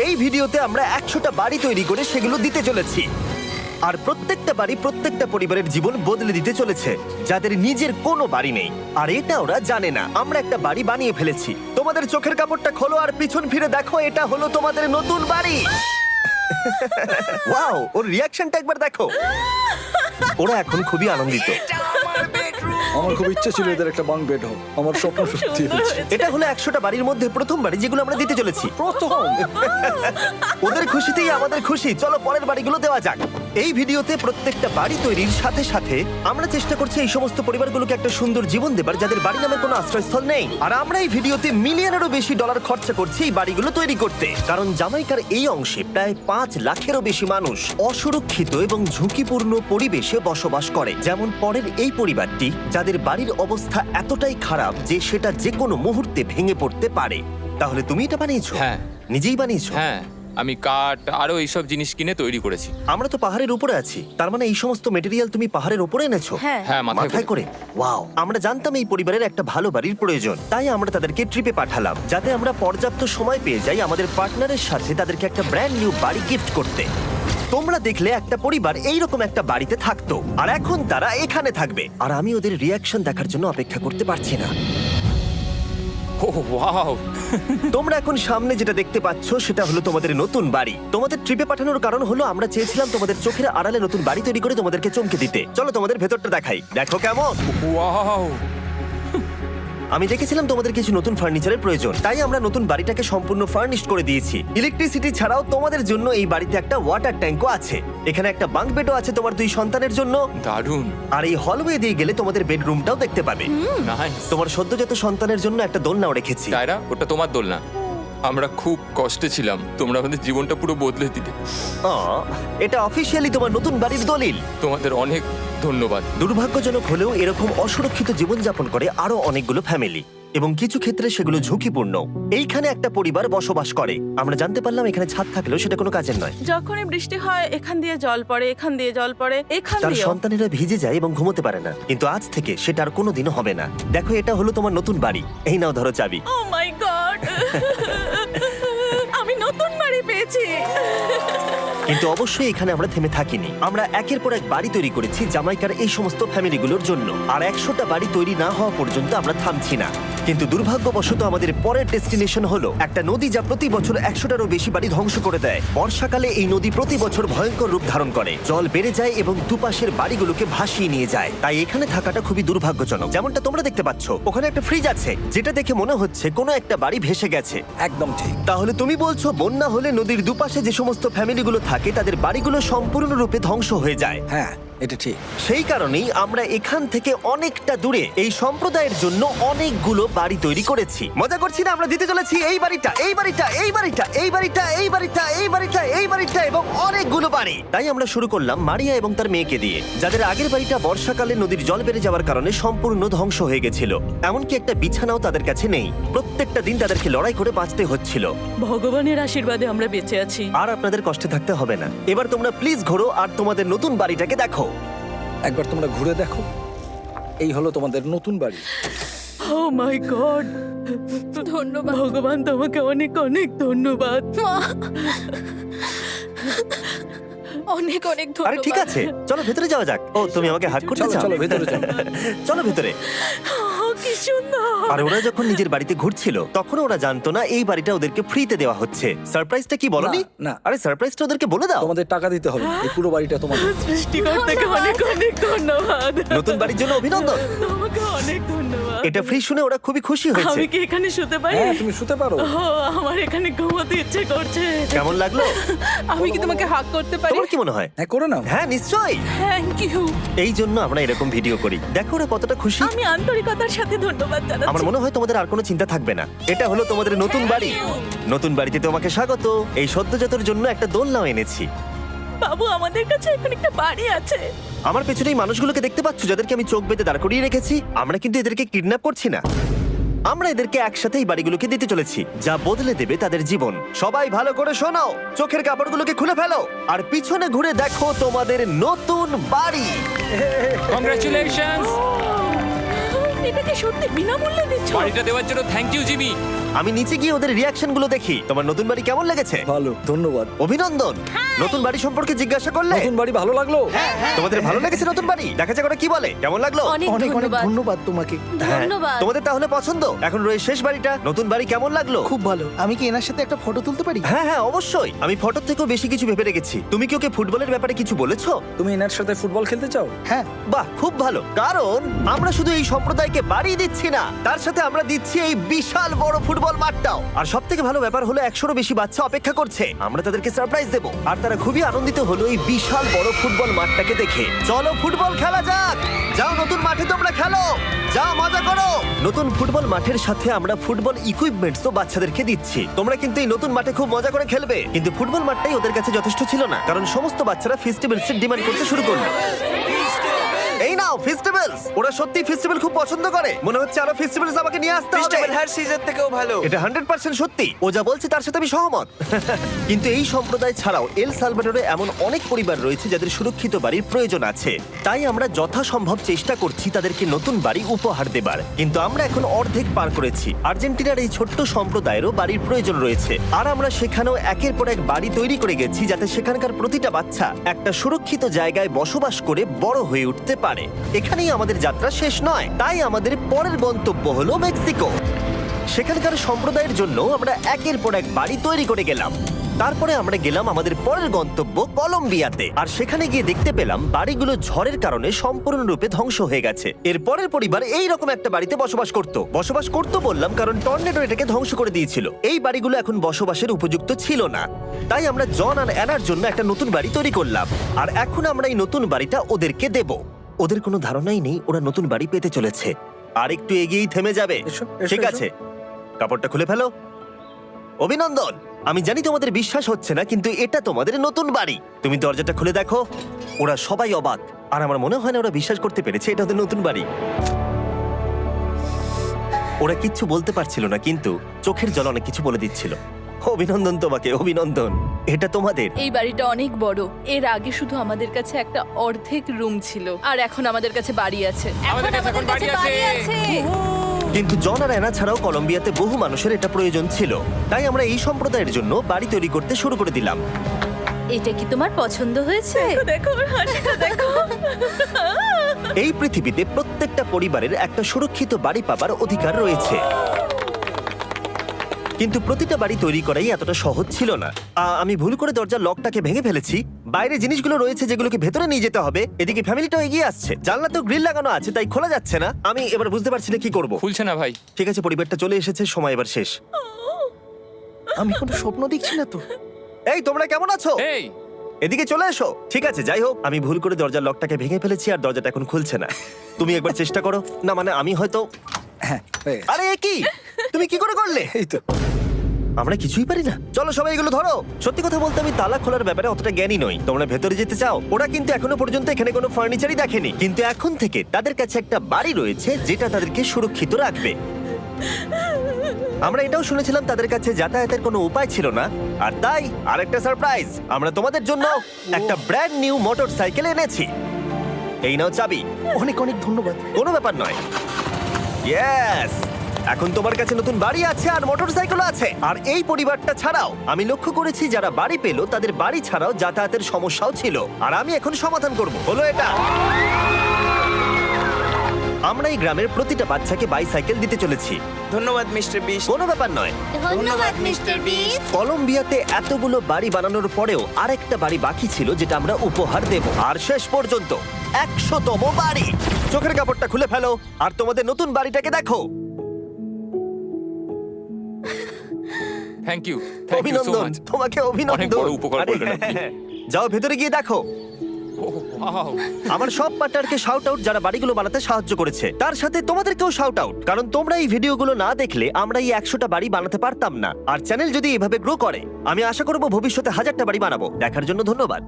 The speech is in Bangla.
এই ভিডিওতে আমরা 100টা বাড়ি তৈরি করে সেগুলো দিতে চলেছি। আর প্রত্যেকটা বাড়ি প্রত্যেকটা পরিবারের জীবন বদলে দিতে চলেছে, যাদের নিজের কোনো বাড়ি নেই। আর এটা ওরা জানে না। আমরা একটা বাড়ি বানিয়ে ফেলেছি। তোমাদের চোখের কাপড়টা খোলো আর পিছন ফিরে দেখো, এটা হলো তোমাদের নতুন বাড়ি। ওয়াও, ওর রিয়াকশনটা একবার দেখো। ওরা এখন খুবই আনন্দিত। আমার খুব ইচ্ছে ছিল এদের একটা বাঙ্ক বেড হোক, আমার স্বপ্ন সত্যি হয়েছে। এটা হলো 100টা বাড়ির মধ্যে প্রথম বাড়ি যেগুলো আমরা দিতে চলেছি। প্রথম ওদের খুশিতেই আমাদের খুশি। চলো পরের বাড়িগুলো দেওয়া যাক। এই ভিডিওতে প্রত্যেকটা বাড়ি তৈরির সাথে সাথে আমরা চেষ্টা করছি এই সমস্ত পরিবারগুলোকে একটা সুন্দর জীবন দেবার, যাদের বাড়ি নামের কোনো আশ্রয়স্থল নেই। আর আমরা এই ভিডিওতে মিলিয়নেরও বেশি ডলার খরচা করছি এই বাড়িগুলো তৈরি করতে, কারণ জামাইকার এই অংশে প্রায় 5 লাখেরও বেশি মানুষ অসুরক্ষিত এবং ঝুঁকিপূর্ণ পরিবেশে বসবাস করে। যেমন পরের এই পরিবারটি, যাদের বাড়ির অবস্থা এতটাই খারাপ যে সেটা যে কোনো মুহূর্তে ভেঙে পড়তে পারে। তাহলে তুমি এটা বানিয়েছো? হ্যাঁ। নিজেই বানিয়েছো? হ্যাঁ, আমি কাঠ আরো এইসব জিনিস কিনে তৈরি করেছি। আমরা তো পাহাড়ের উপরে আছি, তার মানে এই সমস্ত মেটেরিয়াল তুমি পাহাড়ের উপরে এনেছো? হ্যাঁ। হ্যাঁ, মাথায় করে। ওয়াও, আমরা জানতাম এই পরিবারের একটা ভালো বাড়ির প্রয়োজন, তাই আমরা তাদেরকে ট্রিপে পাঠালাম, যাতে আমরা পর্যাপ্ত সময় পেয়ে যাই আমাদের পার্টনারের সাথে তাদেরকে একটা ব্র্যান্ড নিউ বাড়ি গিফট করতে। তোমরা দেখলে একটা পরিবার এইরকম একটা বাড়িতে থাকতো, আর এখন তারা এখানে থাকবে। আর আমি ওদের রিয়াকশন দেখার জন্য অপেক্ষা করতে পারছি না। ও ওয়াও, তোমরা এখন সামনে যেটা দেখতে পাচ্ছ সেটা হলো তোমাদের নতুন বাড়ি। তোমাদের ট্রিপে পাঠানোর কারণ হলো আমরা চেয়েছিলাম তোমাদের চোখের আড়ালে নতুন বাড়ি তৈরি করে তোমাদেরকে চমকে দিতে। চলো তোমাদের ভেতরটা দেখাই, দেখো কেমন। ওয়াও। আমি দেখেছিলাম তোমাদের কিছু নতুন ফার্নিচারের প্রয়োজন, তাই আমরা নতুন বাড়িটাকে সম্পূর্ণ ফার্নিশড করে দিয়েছি। ইলেকট্রিসিটি ছাড়াও তোমাদের জন্য এই বাড়িতে একটা ওয়াটার ট্যাঙ্কও আছে। এখানে একটা বাঙ্ক বেডও আছে তোমার 2 সন্তানের জন্য। দারুণ। আর এই হলওয়ে দিয়ে গেলে তোমাদের বেডরুমটাও দেখতে পাবে। নাইস। তোমার সদ্যজাত সন্তানের জন্য একটা দোলনাও রেখেছি। টায়রা, ওটা তোমার দোলনা। আমরা খুব কষ্টে ছিলাম, তোমরা আমাদের জীবনটা পুরো বদলে দিলে। এটা অফিসিয়ালি তোমার নতুন বাড়ির দলিল। তোমাদের অনেক ধন্যবাদ। দুর্ভাগ্যজনক হলেও এরকম অসুরক্ষিত জীবনযাপন করে আরো অনেকগুলো ফ্যামিলি, এবং কিছু ক্ষেত্রে সেগুলো ঝুঁকিপূর্ণ। এইখানে একটা পরিবার বসবাস করে। আমরা জানতে পারলাম এখানে ছাদ থাকলেও সেটা কোনো কাজের নয়। যখনই বৃষ্টি হয় এখান দিয়ে জল পড়ে, এখান দিয়ে জল পড়ে, এখান তার দিয়ে। সন্তানেরা ভিজে যায় এবং ঘুমোতে পারে না, কিন্তু আজ থেকে সেটা আর কোনোদিনও হবে না। দেখো, এটা হলো তোমার নতুন বাড়ি। এই নাও, ধরো চাবি। ও মাই গড, আমি নতুন বাড়ি পেয়েছি। কিন্তু অবশ্যই এখানে আমরা থেমে থাকিনি। আমরা একের পর এক বাড়ি তৈরি করেছি জামাইকার এই সমস্ত ফ্যামিলিগুলোর জন্য। আর 100টা বাড়ি তৈরি না হওয়া পর্যন্ত আমরা থামছি না। কিন্তু দুর্ভাগ্যবশত আমাদের পরের ডেস্টিনেশন হলো একটা নদী, যা প্রতি বছর 100টারও বেশি বাড়ি ধ্বংস করে দেয়। বর্ষাকালে এই নদী প্রতি বছর ভয়ঙ্কর রূপ ধারণ করে, জল বেড়ে যায় এবং দুপাশের বাড়িগুলোকে ভাসিয়ে নিয়ে যায়। তাই এখানে থাকাটা খুবই দুর্ভাগ্যজনক। যেমনটা তোমরা দেখতে পাচ্ছ, ওখানে একটা ফ্রিজ আছে, যেটা দেখে মনে হচ্ছে কোনো একটা বাড়ি ভেসে গেছে। একদম ঠিক। তাহলে তুমি বলছো বন্যা হলে নদীর দুপাশে যে সমস্ত ফ্যামিলিগুলো থাকে তাদের বাড়িগুলো সম্পূর্ণরূপে ধ্বংস হয়ে যায়। হ্যাঁ, এটা ঠিক। সেই কারণেই আমরা এখান থেকে অনেকটা দূরে এই সম্প্রদায়ের জন্য অনেকগুলো বাড়ি তৈরি করেছি। মজা করছি না? আমরা দিতে চলেছি এই বাড়িটা, এই বাড়িটা, এই বাড়িটা, এই বাড়িটা, এই বাড়িটা, এই বাড়িটা, এই বাড়িটা এবং অনেকগুলো বাড়ি। তাই আমরা শুরু করলাম মারিয়া এবং তার মেয়েকে দিয়ে, যাদের আগের বাড়িটা বর্ষাকালে নদীর জল বেড়ে যাওয়ার কারণে সম্পূর্ণ ধ্বংস হয়ে গেছিল। এমনকি একটা বিছানাও তাদের কাছে নেই। প্রত্যেকটা দিন তাদেরকে লড়াই করে বাঁচতে হচ্ছিল। ভগবানের আশীর্বাদে আমরা বেঁচে আছি। আর আপনাদের কষ্টে থাকতে হবে না। এবার তোমরা প্লিজ ঘোরো আর তোমাদের নতুন বাড়িটাকে দেখো। একবার তোমরা ঘুরে দেখো, এই হলো তোমাদের নতুন বাড়ি। ও মাই গড, ধন্যবাদ ভগবান, তোমাকে অনেক অনেক ধন্যবাদ। অনেক অনেক আরে ঠিক আছে, চলো ভেতরে যাওয়া যাক। ও, তুমি আমাকে হাত করতে চলো চাও? চলো ভেতরে চলো। চলো ভেতরে। কি সুন্দর। আর ওরা যখন নিজের বাড়িতে ঘুরছিল তখন ওরা জানতো না এই বাড়িটা ওদেরকে ফ্রিতে দেওয়া হচ্ছে। সারপ্রাইজটা কি বলনি? না, না। আরে সারপ্রাইজটা ওদেরকে বলে দাও। তোমাদের টাকা দিতে হবে, এই পুরো বাড়িটা তোমাদের। সৃষ্টিকর্তাকে অনেক অনেক ধন্যবাদ। নতুন বাড়ির জন্য অভিনন্দন। তোমাকে অনেক ধন্যবাদ। এটা ফ্রি শুনে ওরা খুবই খুশি হয়েছে। আমি কি এখানে শুতে পারি? হ্যাঁ, তুমি শুতে পারো। ও, আমার এখানে ঘুমোতে ইচ্ছে করছে। কেমন লাগলো? আমি কি তোমাকে হাগ করতে পারি? তোমার কি মনে হয়? হ্যাঁ, করে নাও। হ্যাঁ, নিশ্চয়ই। Thank you. এই জন্য আমরা এরকম ভিডিও করি। দেখো ওরা কতটা খুশি। আমি আন্তরিকতার সাথে ধন্যবাদ আমার জানাচ্ছি। মনে হয় তোমাদের আর কোনো চিন্তা থাকবে না। এটা হলো তোমাদের নতুন বাড়ি। নতুন বাড়িতে তোমাকে স্বাগত। এই সদ্যজাতর জন্য একটা দোলনাও এনেছি। বাবু, আমাদের কাছে এখন একটা বাড়ি আছে। আমার পেছনে এই মানুষগুলোকে দেখতে পাচ্ছ, যাদেরকে আমি চোখ বেঁধে দাঁড় করিয়ে রেখেছি? আমরা কিন্তু এদেরকে কিডন্যাপ করছি না। আমরা এদেরকে একসাথে এই বাড়িগুলোকে দিতে চলেছি, যা বদলে দেবে তাদের জীবন। সবাই ভালো করে শোনো, চোখের কাপড়গুলোকে খুলে ফেলো আর পিছনে ঘুরে দেখো তোমাদের নতুন বাড়ি। কংগ্রাচুলেশনস। এটাকে সত্যি বিনামূল্যে দিচ্ছ? বাড়িটা দেওয়ার জন্য থ্যাংক ইউ জিমি। আমি নিচে গিয়ে ওদের রিয়াকশন গুলো দেখি। তোমার নতুন বাড়ি কেমন লেগেছে? ভালো, ধন্যবাদ। অভিনন্দন। নতুন বাড়ি সম্পর্কে জিজ্ঞাসা করলে? নতুন বাড়ি ভালো লাগলো? তোমাদের ভালো লেগেছে নতুন বাড়ি? দেখা যাক ওরা কি বলে। কেমন লাগলো? অনেক অনেক অনেক ধন্যবাদ। ধন্যবাদ তোমাকে। হ্যাঁ, ধন্যবাদ। তোমাদের তাহলে পছন্দ? এখন রয়ে শেষ বাড়িটা। নতুন বাড়ি কেমন লাগলো? খুব ভালো। আমি কি এনার সাথে একটা ফটো তুলতে পারি? হ্যাঁ হ্যাঁ অবশ্যই। আমি ফটোর থেকেও বেশি কিছু ভেবে রেখেছি। তুমি কি ওকে ফুটবলের ব্যাপারে কিছু বলেছো? তুমি এনার সাথে ফুটবল খেলতে চাও? হ্যাঁ। বাহ, খুব ভালো। কারণ আমরা শুধু এই সম্প্রদায়কে বাড়ি দিচ্ছি না, তার সাথে আমরা দিচ্ছি এই বিশাল বড় ফুটবল মাঠটাও। আর সব থেকে ভালো ব্যাপার হলো 100-রও বেশি বাচ্চা অপেক্ষা করছে। আমরা তাদেরকে সারপ্রাইজ দেবো। আর তারা খুবই আনন্দিত হলো এই বিশাল বড় ফুটবল মাঠটাকে দেখে। চলো ফুটবল খেলা যাক। যাও নতুন মাঠে তোমরা খেলো, যাও মজা করো। নতুন ফুটবল মাঠের সাথে আমরা ফুটবল ইকুইপমেন্টসও বাচ্চাদেরকে দিচ্ছি। তোমরা কিন্তু এই নতুন মাঠে খুব মজা করে খেলবে। কিন্তু ফুটবল মাঠটাই ওদের কাছে যথেষ্ট ছিল না, কারণ সমস্ত বাচ্চারা ফেস্টিভ্যালস এর ডিমান্ড করতে শুরু করলো। এই নাও ফেস্টিভ্যালস। ওরা সত্যি ফেস্টিভ্যাল খুব পছন্দ করে। মনে হচ্ছে আরো ফেস্টিভ্যালস আমাকে নিয়ে আসতে হবে। হার সিজন থেকেও ভালো। এটা 100% সত্যি। ও যা বলছে তার সাথে আমি সহমত। কিন্তু এই সম্প্রদায় ছাড়াও এল সালভাডোরে এমন অনেক পরিবার রয়েছে যাদের সুরক্ষিত বাড়ির প্রয়োজন আছে। তাই আমরা যথাসম্ভব চেষ্টা করছি তাদেরকে নতুন বাড়ি উপহার দেবার। কিন্তু আমরা এখন অর্ধেক পার করেছি। আর্জেন্টিনার এই ছোট্ট সম্প্রদায়েরও বাড়ির প্রয়োজন রয়েছে। আর আমরা সেখানেও একের পর এক বাড়ি তৈরি করে গেছি, যাতে সেখানকার প্রতিটা বাচ্চা একটা সুরক্ষিত জায়গায় বসবাস করে বড় হয়ে উঠতে পারে। এখানেই আমাদের যাত্রা শেষ নয়, তাই আমাদের পরের গন্তব্য হলো মেক্সিকো। সেখানকার সম্প্রদায়ের জন্য আমরা একের পর এক বাড়ি তৈরি করে গেলাম। তারপরে আমরা গেলাম আমাদের পরের গন্তব্য কলম্বিয়াতে। আর সেখানে গিয়ে দেখতে পেলাম বাড়িগুলো ঝড়ের কারণে সম্পূর্ণরূপে ধ্বংস হয়ে গেছে। এর পরের পরিবার এই রকম একটা বাড়িতে বসবাস করত বললাম কারণ টর্নেডো এটাকে ধ্বংস করে দিয়েছিল। এই বাড়িগুলো এখন বসবাসের উপযুক্ত ছিল না। তাই আমরা জন আর অ্যানার জন্য একটা নতুন বাড়ি তৈরি করলাম। আর এখন আমরা এই নতুন বাড়িটা ওদেরকে দেব। ওদের কোনো ধারণাই নেই ওরা নতুন বাড়ি পেতে চলেছে। আর একটু এগিয়েই থেমে যাবে। এসো, এসো, ঠিক এসো। আছে, কাপড়টা খুলে ফেলো। অভিনন্দন। আমি জানি তোমাদের বিশ্বাস হচ্ছে না, কিন্তু এটা তোমাদের নতুন বাড়ি। তুমি দরজাটা খুলে দেখো। ওরা সবাই অবাক। আর আমার মনে হয় না ওরা বিশ্বাস করতে পেরেছে এটা ওদের নতুন বাড়ি। ওরা কিচ্ছু বলতে পারছিল না, কিন্তু চোখের জল অনেক কিছু বলে দিচ্ছিল। অভিনন্দন তোমাকে, অভিনন্দন। এটা তোমাদের। এই বাড়িটা অনেক বড়। এর আগে শুধু আমাদের কাছে একটা অর্ধেক রুম ছিল, আর এখন আমাদের কাছে বাড়ি আছে। আমাদের কাছে এখন বাড়ি আছে। কিন্তু জন আর অ্যানা ছাড়াও কলম্বিয়াতে বহু মানুষের এটা প্রয়োজন ছিল। তাই আমরা এই সম্প্রদায়ের জন্য বাড়ি তৈরি করতে শুরু করে দিলাম। এটা কি তোমার পছন্দ হয়েছে? দেখো ওর হাসিটা দেখো। এই পৃথিবীতে প্রত্যেকটা পরিবারের একটা সুরক্ষিত বাড়ি পাবার অধিকার রয়েছে। কিন্তু প্রতিটা বাড়ি তৈরি করাই এতটা সহজ ছিল না। আমি ভুল করে দরজার লকটাকে ভেঙে ফেলেছি। বাইরে জিনিসগুলো রয়েছে যেগুলোকে ভেতরে নিয়ে যেতে হবে। এদিকে ফ্যামিলিটাও এগিয়ে আসছে। জানলাতেও গ্রিল লাগানো আছে, তাই খোলা যাচ্ছে না। আমি এবার বুঝতে পারছি না কি করব। খুলছে না ভাই। ঠিক আছে, পরিবারটা চলে এসেছে, সময় এবার শেষ। আমি কোনো স্বপ্ন দেখছি না তো। এই তোমরা কেমন আছো? এই এদিকে চলে এসো। ঠিক আছে, যাই হোক, আমি ভুল করে দরজার লকটাকে ভেঙে ফেলেছি আর দরজাটা এখন খুলছে না। তুমি একবার চেষ্টা করো না। মানে আমি হয়তো। হ্যাঁ, হয়ে গেছে। আরে এ কি? তুমি কি করে করলে? এই তো। আমরা কিছুই পারি না। চলো সবাই এগুলো ধরো। সত্যি কথা বলতে আমি তালা খোলার ব্যাপারে অতটা জ্ঞানী নই। তোমরা ভেতরে যেতে চাও? ওরা কিন্তু এখনো পর্যন্ত এখানে কোনো ফার্নিচারই দেখেনি, কিন্তু এখন থেকে তাদের কাছে একটা বাড়ি রয়েছে যেটা তাদেরকে সুরক্ষিত রাখবে। আমরা এটাও শুনেছিলাম তাদের কাছে যাতায়াতের কোনো উপায় ছিল না, আর তাই আরেকটা সারপ্রাইজ। আমরা তোমাদের জন্য একটা ব্র্যান্ড নিউ মোটরসাইকেল এনেছি। এই নাও চাবি। অনেক অনেক ধন্যবাদ। কোনো ব্যাপার নয়। ইয়েস, এখন তোমার কাছে নতুন বাড়ি আছে আর মোটরসাইকেল আছে। আর এই পরিবারটা ছাড়াও আমি লক্ষ্য করেছি যারা বাড়ি পেল তাদের বাড়ি ছাড়াও যাতায়াতের সমস্যাও ছিল, আর আমি এখন সমাধান করব। হলো এটা। আমরা এই গ্রামের প্রতিটা বাচ্চাকে বাইসাইকেল দিতে চলেছি। ধন্যবাদ মিস্টার বিস্ট। কোনো ব্যাপার নয়। ধন্যবাদ মিস্টার বিস্ট। কলম্বিয়াতে এতগুলো বাড়ি বানানোর পরেও আরেকটা বাড়ি বাকি ছিল যেটা আমরা উপহার দেব। আর শেষ পর্যন্ত 100তম বাড়ি। চোখের কাপড়টা খুলে ফেলো আর তোমাদের নতুন বাড়িটাকে দেখো। Thank you, thank you so অভিনন্দন, মাচ। তোমাকে অনেক অভিনন্দন। বড় উপকার আরে, করলেন আপনি। যাও ভেতরে গিয়ে দেখো। ওয়াও, আমার সব পার্টনারকে শাউট আউট যারা বাড়িগুলো বানাতে সাহায্য করেছে। তার সাথে তোমাদেরকেও শাউট আউট, কারণ তোমরা এই ভিডিওগুলো না দেখলে আমরা এই 100টা বাড়ি বানাতে পারতাম না। আর চ্যানেল যদি এভাবে গ্রো করে, আমি আশা করব ভবিষ্যতে 1000টা বাড়ি বানাবো। দেখার জন্য ধন্যবাদ।